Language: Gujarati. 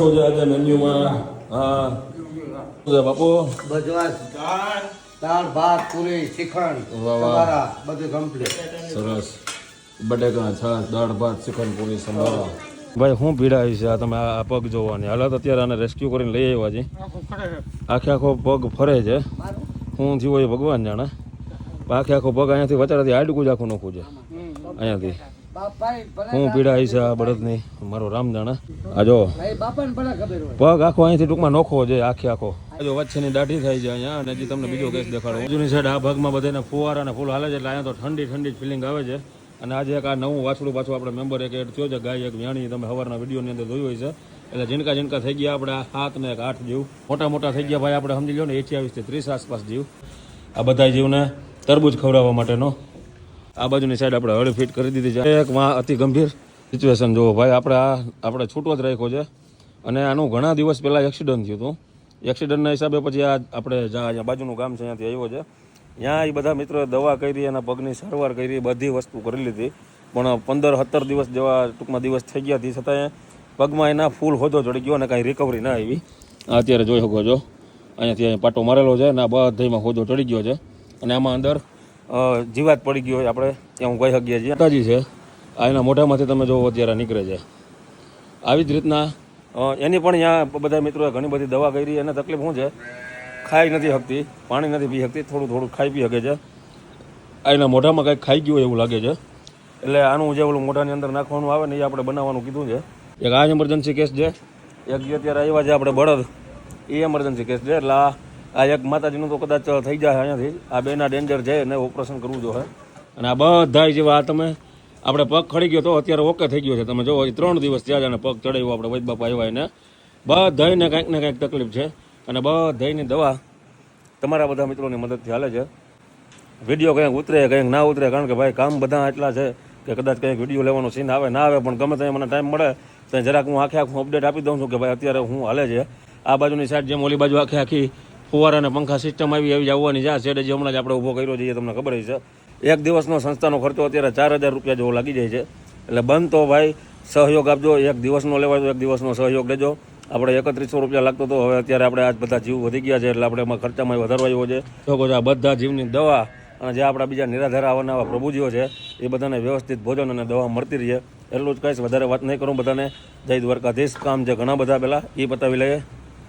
આજે મેન્યુમાં બાપુ બજવાસ દાળ ભાત પૂરી શ્રીખંડ સંભારા બધું કમ્પ્લીટ. સરસ. બટેકા છાશ દાળ ભાત શ્રીખંડ પૂરી સંભારા. ભાઈ હું પીડાય છે આ તમે આ પગ જોવાની હાલત અત્યારે આને રેસ્ક્યુ કરીને લઈ આવ્યા છે. આખે આખો પગ ફરે છે. હું થયું હોય ભગવાન જાણે. આખે આખો પગ અહીંયાથી વચારાથી હાડકું જ આખું નોખું છે અહીંયાથી. હું પીડાય છે આ બળદની મારો રામ જાણે. આ જો પગ આખો અહીંથી ટૂંકમાં નોખો છે આખે આખો. જો વચ્ચેની દાઢી થાય છે અહીંયા. અને હજી તમને બીજો કેસ દેખાડો. બાજુની સાઈડ આ ભાગમાં બધાને ફુવારા અને ફૂલ હાલે છે એટલે અહીંયા તો ઠંડી ઠંડી ફિલિંગ આવે છે. અને આજે એક આ નવું વાછડું પાછું આપણે મેમ્બર એક એડ થયો છે ગાય એક વ્યાણી તમે સવારના વિડીયોની અંદર જોયું હોય છે. એટલે ઝીણકા ઝીણકા થઈ ગયા આપણે 7 ને 8 જીવ. મોટા મોટા થઈ ગયા ભાઈ આપણે સમજી લો ને 28 થી 30 આસપાસ જીવ. આ બધા જીવને તરબૂચ ખવડાવવા માટેનો. આ બાજુની સાઈડ આપણે હળી ફિટ કરી દીધી છે. એક અતિ ગંભીર સિચ્યુએશન જોવો ભાઈ આપણે છૂટો જ રાખ્યો છે. અને આનું ઘણા દિવસ પહેલાં એક્સિડન્ટ થયું હતું. એક્સિડન્ટના હિસાબે પછી આ આપણે જ્યાં બાજુનું ગામ છે ત્યાંથી આવ્યો છે. ત્યાં એ બધા મિત્રોએ દવા કરી એના પગની સારવાર કરી બધી વસ્તુ કરી લીધી. પણ 15-17 દિવસ જેવા ટૂંકમાં દિવસ થઈ ગયા હતી છતાં પગમાં એના ફૂલ હોજો ચડી ગયો અને કાંઈ રિકવરી ના આવી. અત્યારે જોઈ શકો છો અહીંયાથી પાટો મારેલો છે અને બધામાં હોજો ચડી ગયો છે. અને આમાં અંદર જીવાત પડી ગયો હોય આપણે ત્યાં હું કહી શકીએ છીએ. તાજી છે આ એના મોઢામાંથી તમે જોવો અત્યારે નીકળે છે. આવી જ રીતના એની પણ ત્યાં બધા મિત્રોએ ઘણી બધી દવા કરી. એને તકલીફ શું છે ખાઈ નથી શકતી પાણી નથી પી શકતી. થોડું થોડું ખાઈ પી શકે છે. આ એના મોઢામાં કંઈક ખાઈ ગયું એવું લાગે છે. એટલે આનું જે ઓલું મોઢાની અંદર નાખવાનું આવે ને એ આપણે બનાવવાનું કીધું છે. એક આ એમરજન્સી કેસ છે. એક જે અત્યારે આવ્યા છે આપણે બળદ એ એમરજન્સી કેસ છે. એટલે આ એક માતાજીનું તો કદાચ થઈ જાય અહીંયાથી. આ બેના ડેન્જર છે એને ઓપરેશન કરવું જોઈએ. અને આ બધા જેવા આ તમે આપણે પગ ખડી ગયો તો અત્યારે ઓકે થઈ ગયો છે. તમે જો 3 દિવસ ત્યાં જ અને પગ ચડાવ્યો આપણે વૈદ બાપા આવ્યા એને. બધાને કંઈક ને કંઈક તકલીફ છે. અને બધાની દવા તમારા બધા મિત્રોની મદદથી હાલે છે. વિડીયો કંઈક ઉતરે કંઈક ના ઉતરે કારણ કે ભાઈ કામ બધા એટલા છે કે કદાચ કંઈક વિડીયો લેવાનો સીન આવે ના આવે પણ ગમે ત્યાં મને ટાઈમ મળે તો જરાક હું આખે આખું અપડેટ આપી દઉં છું કે ભાઈ અત્યારે હું હાલે છે. આ બાજુની સાઈડ જેમ ઓલી બાજુ આખી ફુવારા અને પંખા સિસ્ટમ આવી આવવાની છે. આ સાઈડે જે હમણાં જ આપણે ઊભો કર્યો છે એ તમને ખબર છે. એક દિવસનો સંસ્થાનો ખર્ચો અત્યારે 4000 રૂપિયા જેવો લાગી જાય છે. એટલે બંધ તો ભાઈ સહયોગ આપજો. એક દિવસનો લેવાય તો એક દિવસનો સહયોગ લેજો. આપણે 3100 રૂપિયા લાગતો હતો હવે અત્યારે આપણે આજ બધા જીવ વધી ગયા છે એટલે આપણે એમાં ખર્ચામાં વધારો આવ્યો છે. તો આ બધા જીવની દવા અને જે આપણા બીજા નિરાધાર આવવાના પ્રભુજીઓ છે એ બધાને વ્યવસ્થિત ભોજન અને દવા મળતી રહીએ એટલું જ કહીશ. વધારે વાત નહીં કરું. બધાને જય દ્વારકાધીશ. કામ છે ઘણા બધા પહેલાં એ પતાવી લઈએ.